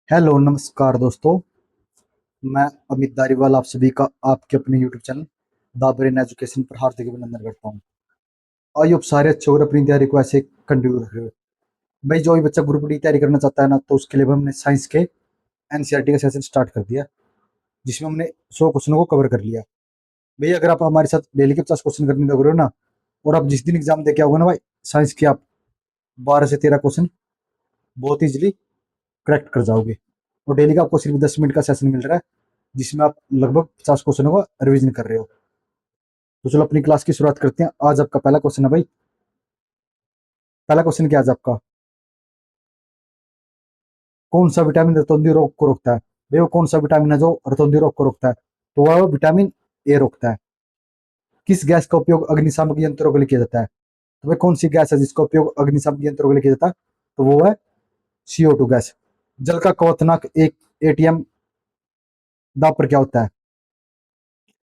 Hello नमस्कार दोस्तों। मैं अमित धारीवाल आप सभी का आपके अपने YouTube channel the brain education पर हार्दिक अभिनंदन करता हूँ। आइए आप सारे अच्छे और अपनी तैयारी को ऐसे कंटिन्यू रख रहे हो। भाई जो भी बच्चा ग्रुप डी तैयारी करना चाहता है ना, तो उसके लिए हमने साइंस के एनसीईआरटी का सेशन स्टार्ट कर दिया, जिसमें हमने 100 क्वेश्चनों को कवर कर लिया। भाई अगर आप हमारे साथ डेली के 50 क्वेश्चन करने लग रहे हो ना, और आप जिस दिन एग्जाम दे के आओगे ना भाई, साइंस के आप 12 से 13 क्वेश्चन बहुत ईजिली करेक्ट कर जाओगे। और डेली का आपको सिर्फ 10 मिनट का सेशन मिल रहा है, जिसमें आप लगभग 50 क्वेश्चनों का रिवीजन कर रहे हो। तो चलो अपनी क्लास की शुरुआत करते हैं। आज आपका पहला क्वेश्चन है भाई। पहला क्वेश्चन क्या है आज आपका? कौन सा विटामिन रतौंधी रोग को रोकता है? भाई वो कौन सा विटामिन है जो रतौंधी रोग को रोकता है? तो वह विटामिन ए रोकता है। किस गैस का उपयोग अग्निशामक यंत्रों के लिए किया जाता है? तो भाई कौन सी गैस है जिसका उपयोग अग्निशामक यंत्रों के लिए किया जाता है? तो वो है CO2 गैस। जल का क्वथनांक एक एटीएम दाब पर क्या होता है?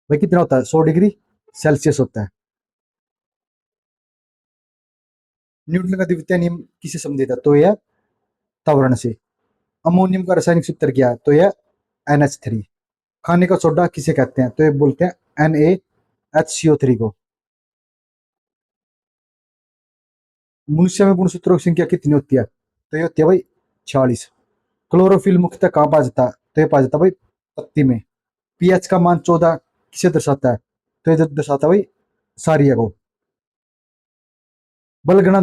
भाई कितना होता है? 100 डिग्री सेल्सियस होता है। न्यूटन का द्वितीय नियम किसे संबंधित है? तो यह त्वरण से। अमोनियम का रासायनिक सूत्र क्या है? तो यह NH3। खाने का सोडा किसे कहते हैं? तो ये बोलते हैं NaHCO3 को। मनुष्य में गुणसूत्रों की संख्या कितनी होती है? तो ये होती है भाई 46। क्लोरोफिल मुख्यतः कहाँ पाया जाता है? तो ये पाया जाता है भाई पत्ती में। पीएच का मान 14 किसे दर्शाता है? तो ये दर्शाता है भाई सारिया को। बल गुणा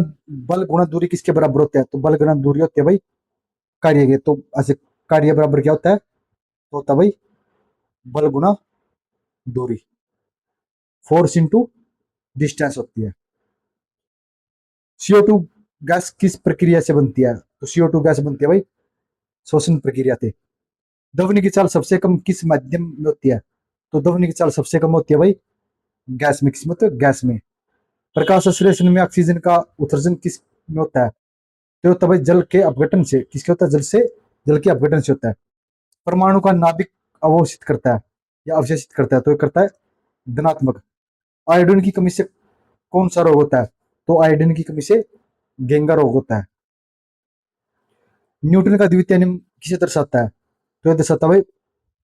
बल गुणा दूरी किसके बराबर होता है? तो बल गुणा दूरी होती है भाई कार्य के। तो ऐसे कार्य बराबर क्या होता है? तो होता है भाई बल गुणा दूरी, फोर्स इंटू डिस्टेंस होती है। CO2 गैस किस प्रक्रिया से बनती है? तो CO2 गैस बनती है भाई श्वसन प्रक्रिया से। ध्वनि की चाल सबसे कम किस माध्यम में होती है? तो ध्वनि की चाल सबसे कम होती है भाई गैस में। किस में? तो गैस में। प्रकाश संश्लेषण में ऑक्सीजन का उत्सर्जन किस में होता है? तो होता है भाई जल के अपघटन से। किसके होता है? जल के अपघटन से होता है। परमाणु का नाभिक अवशोषित करता है या अवशोषित करता है? तो ये करता है धनात्मक। आयोडीन की कमी से कौन सा रोग होता है? तो आयोडीन की कमी से गेंगा रोग होता है। न्यूटन का द्वितीय नियम किसे दर्शाता है? तो ये दर्शाता है भाई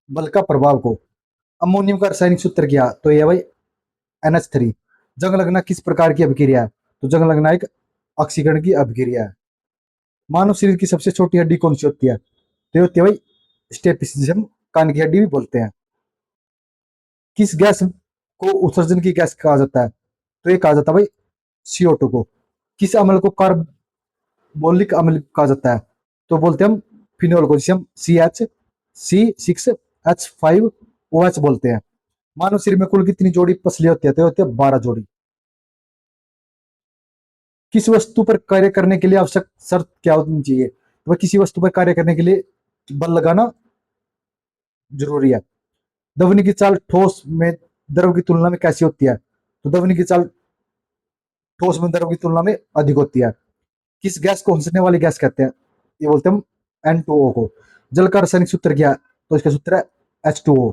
बल का प्रभाव को। अमोनियम का रासायनिक सूत्र क्या? तो ये भाई NH3। जंग लगना किस प्रकार की अभिक्रिया है? तो जंग लगना एक ऑक्सीकरण की अभिक्रिया है। मानव शरीर की सबसे छोटी हड्डी कौन सी होती है? तो ये होती है भाई स्टेपिस, जिसे हम कान की हड्डी भी बोलते हैं। किस गैस को उत्सर्जन की गैस कहा जाता है? तो ये कहा जाता है भाई CO2 को। किस अम्ल को कार्बोलिक अम्ल कहा जाता है? तो बोलते हैं हम फिनोल को, जिसे हम CH6H5OH बोलते हैं। मानव शरीर में कुल कितनी जोड़ी पसली होती है? तो होती है 12 जोड़ी। किस वस्तु पर कार्य करने के लिए आवश्यक शर्त क्या होनी चाहिए? तो किसी वस्तु पर कार्य करने के लिए बल लगाना जरूरी है। ध्वनि की चाल ठोस में द्रव की तुलना में कैसी होती है? तो ध्वनि की चाल ठोस में द्रव की तुलना में अधिक होती है। किस गैस को हंसने वाली गैस कहते हैं? ये बोलते हैं हम N2O को। जल का रासायनिक सूत्र क्या है? तो इसका सूत्र है H2O।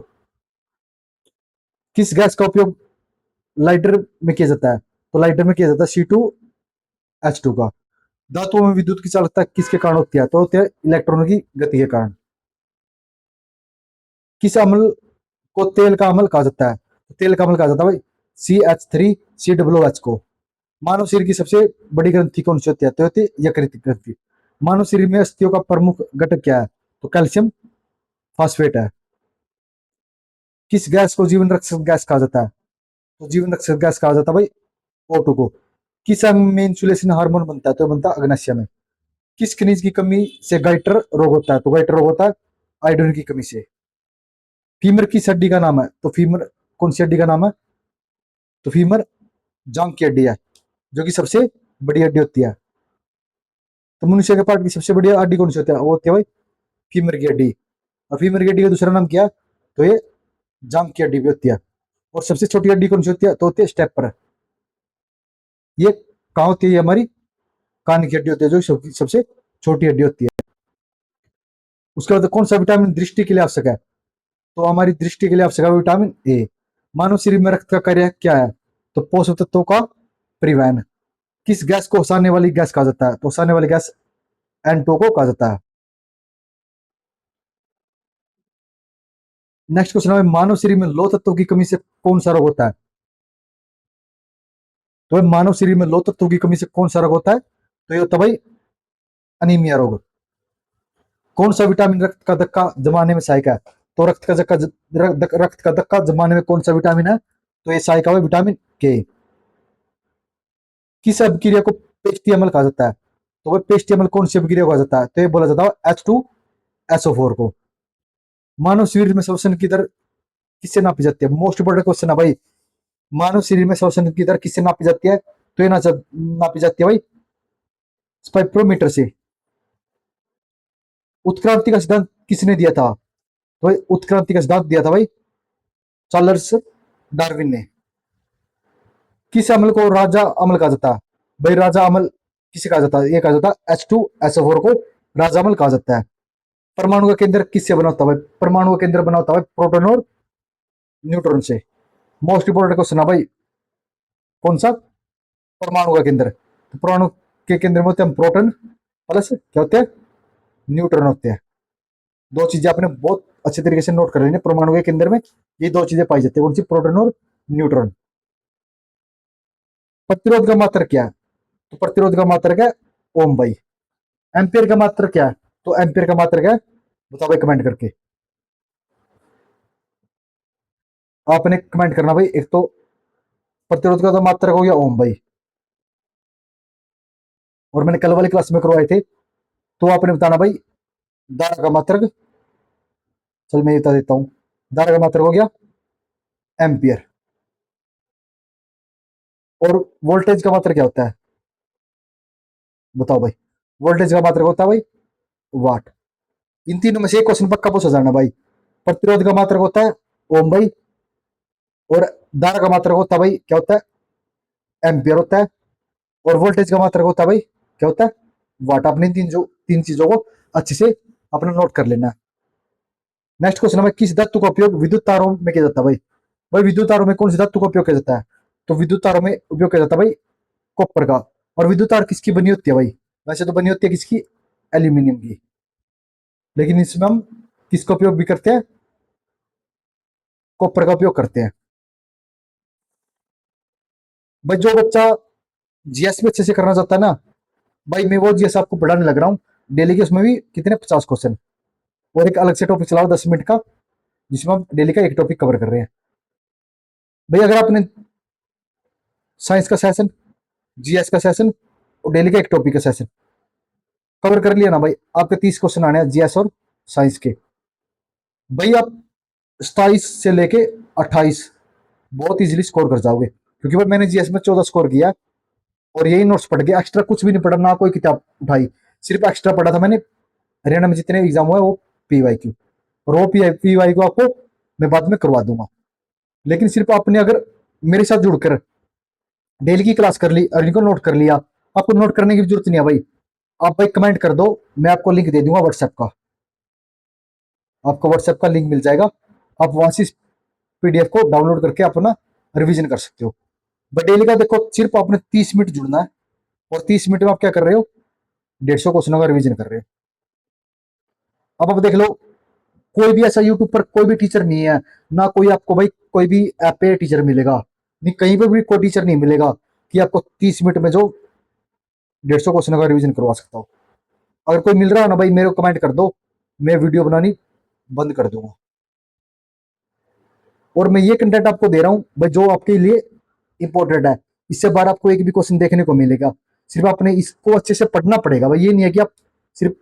किस गैस का उपयोग लाइटर में किया जाता है? तो लाइटर में किया जाता है C2H2 का। धातुओं में विद्युत की चालकता किसके कारण होती है? तो होती है इलेक्ट्रॉनों की गति के कारण। किस अम्ल को तेल का अम्ल कहा जाता है? तो तेल का अम्ल कहा जाता है भाई CH3COOH को। मानव शरीर की सबसे बड़ी ग्रंथि कौन सी होती है? तो होती है यकृत ग्रंथि। मानव शरीर में अस्थियों का प्रमुख घटक क्या है? तो कैल्शियम फास्फेट है। किस गैस को जीवन रक्षक गैस कहा जाता है? तो जीवन रक्षक गैस कहा जाता है भाई O2 को। किस अंग में इंसुलेशन हार्मोन बनता है? तो बनता है अग्नाशय में। किस खनिज की कमी से गाइटर रोग होता है? तो गाइटर रोग होता है आयोडीन की कमी से। फीमर किस हड्डी का नाम है? तो फीमर कौन सी हड्डी का नाम है? तो फीमर जांग की हड्डी है, जो कि सबसे बड़ी हड्डी होती है। तो मनुष्य के पार्ट की सबसे बड़ी हड्डी कौन सी होती है? वो होती है भाई फीमर की हड्डी। और फीमर की हड्डी का दूसरा नाम क्या है? तो ये जांग की हड्डी भी होती है। और सबसे छोटी हड्डी कौन सी होती है? तो होती है स्टेपर। ये कहाँ होती है? ये हमारी कान की हड्डी होती है, जो सबसे छोटी हड्डी होती है। उसके बाद कौन सा विटामिन दृष्टि के लिए आवश्यक है? तो हमारी दृष्टि के लिए आवश्यक है विटामिन ए। मानव शरीर में रक्त का कार्य क्या है? तो पोषक तत्वों का परिवहन। किस गैस को हंसाने वाली गैस कहा जाता है? तो हंसाने वाली गैस N2 को कहा जाता है। नेक्स्ट क्वेश्चन है, मानव शरीर में लौह तत्व की कमी से कौन सा रोग होता है? तो मानव शरीर में लौह तत्व की कमी से कौन सा रोग होता है? तो ये होता है भाई अनीमिया रोग। कौन सा विटामिन रक्त का धक्का जमाने में सहायक है? तो रक्त का धक्का जमाने में कौन सा विटामिन है? तो ये सहायक है विटामिन के। किस अभिक्रिया को पेस्टी अम्ल कहा जाता है? तो वह पेस्टी अम्ल कौन सी अभिक्रिया को कहा जाता है? तो ये बोला जाता है H2SO4 को। मानव शरीर में श्वसन की दर किससे नापी जाती है? मोस्ट इंपोर्टेंट क्वेश्चन है भाई। मानव शरीर में श्वसन की दर किससे नापी जाती है? तो ये नापी जाती है भाई स्पेक्ट्रोमीटर से। उत्क्रांति का सिद्धांत किसने दिया था? तो भाई उत्क्रांति का सिद्धांत दिया था भाई चार्ल्स डार्विन ने। किस अम्ल को राजा अम्ल कहा जाता है? भाई राजा अम्ल किसे कहा जाता है? ये कहा जाता है H2SO4 को राजा अम्ल कहा जाता है। परमाणु का केंद्र किससे बना होता है? परमाणु का केंद्र बना होता है प्रोटॉन और न्यूट्रॉन से। मोस्ट इंपोर्टेंट क्वेश्चन है भाई, कौन सा? परमाणु का केंद्र। तो परमाणु के केंद्र में होते हैं प्रोटॉन प्लस क्या होते हैं? न्यूट्रॉन होते हैं। दो चीजें आपने बहुत अच्छे तरीके से नोट कर लेनी। परमाणु के केंद्र में ये दो चीजें पाई जाती है, कौन सी? प्रोटॉन और न्यूट्रॉन। प्रतिरोध का मात्रक क्या है? तो प्रतिरोध का मात्रक है ओम भाई। एम्पियर का मात्रक क्या है? तो एम्पियर का मात्रक है, बताओ भाई कमेंट करके। आपने कमेंट करना भाई। एक तो प्रतिरोध का तो मात्रक हो गया ओम भाई, और मैंने कल वाली क्लास में करवाए थे। तो आपने बताना भाई धारा का मात्रक। चल मैं बता देता हूं। धारा का मात्रक हो गया एम्पियर। और वोल्टेज का मात्रक क्या होता है? बताओ भाई। वोल्टेज का मात्रक होता है भाई वाट। इन तीनों में से एक क्वेश्चन पक्का पूछा जाना भाई। प्रतिरोध का मात्रक होता है ओम भाई, और धारा का मात्रक होता है भाई क्या होता है? एम्पियर होता है। और वोल्टेज का मात्रक होता है भाई क्या होता है? वाट। आपने तीन चीजों को अच्छे से अपना नोट कर लेना है। नेक्स्ट क्वेश्चन है, किस धातु का उपयोग विद्युत तारों में किया जाता है? भाई भाई विद्युत तारों में कौन सी धातु का उपयोग किया जाता है? तो विद्युत तारों में उपयोग किया जाता है भाई कॉपर का। और विद्युत तार किसकी बनी होती है भाई? वैसे तो बनी होती है किसकी? एल्यूमिनियम की। लेकिन इसमें हम किसका उपयोग भी करते हैं? कॉपर का उपयोग करते हैं। भाई जो बच्चा जीएस में अच्छे से करना चाहता है ना भाई, मैं वो जीएस आपको पढ़ाने लग रहा हूँ डेली के। उसमें भी कितने 50 क्वेश्चन, और एक अलग से टॉपिक चलाओ 10 मिनट का, जिसमें हम डेली का एक टॉपिक कवर कर रहे हैं। भाई अगर आपने साइंस का सेशन, जीएस का सेशन और डेली का एक टॉपिक का सेशन कवर कर लिया ना भाई, आपके 30 क्वेश्चन आने हैं जीएस और साइंस के। भाई आप 27 से लेके 28 बहुत इजीली स्कोर कर जाओगे, क्योंकि भाई मैंने जीएस में 14 स्कोर किया, और यही नोट्स पढ़ के एक्स्ट्रा कुछ भी नहीं पढ़ा, ना कोई किताब उठाई। सिर्फ एक्स्ट्रा पढ़ा था मैंने हरियाणा में जितने एग्जाम हुए वो पीवाई क्यू, और वो पीवाई को आपको मैं बाद में करवा दूंगा। लेकिन सिर्फ आपने अगर मेरे साथ जुड़कर डेली की क्लास कर ली और इनको नोट कर लिया, आपको नोट करने की जरूरत नहीं है भाई। आप भाई कमेंट कर दो, मैं आपको लिंक दे दूंगा व्हाट्सएप का। आपको व्हाट्सएप का लिंक मिल जाएगा, आप वहां से पीडीएफ को डाउनलोड करके अपना रिवीजन कर सकते हो। बट डेली का देखो सिर्फ आपने 30 मिनट जुड़ना है, और 30 मिनट में आप क्या कर रहे हो? 150 क्वेश्चनों का रिवीजन कर रहे हो। अब आप देख लो, कोई भी ऐसा यूट्यूब पर कोई भी टीचर नहीं है, ना कोई आपको भाई कोई भी ऐप पे टीचर मिलेगा, नहीं कहीं पर भी कोई टीचर नहीं मिलेगा कि आपको 30 मिनट में जो 150 क्वेश्चन का रिवीजन करवा सकता हो। अगर कोई मिल रहा है ना भाई, मेरे को कमेंट कर दो, मैं वीडियो बनानी बंद कर दूंगा। और मैं ये कंटेंट आपको दे रहा हूँ भाई जो आपके लिए इंपॉर्टेंट है। इससे बार आपको एक भी क्वेश्चन देखने को मिलेगा, सिर्फ आपने इसको अच्छे से पढ़ना पड़ेगा भाई। ये नहीं है कि आप सिर्फ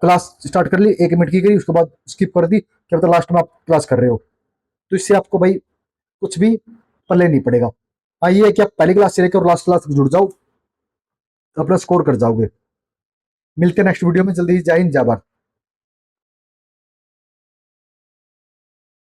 क्लास स्टार्ट कर ली, 1 मिनट की गई, उसके बाद स्किप कर दी, क्या पता लास्ट में आप क्लास कर रहे हो। तो इससे आपको भाई कुछ भी पल्ले नहीं पड़ेगा। हाँ ये है कि आप पहली क्लास से लेकर लास्ट क्लास तक जुड़ जाओ, अपना स्कोर कर जाओगे। मिलते हैं नेक्स्ट वीडियो में जल्दी। जय हिंद, जय भारत।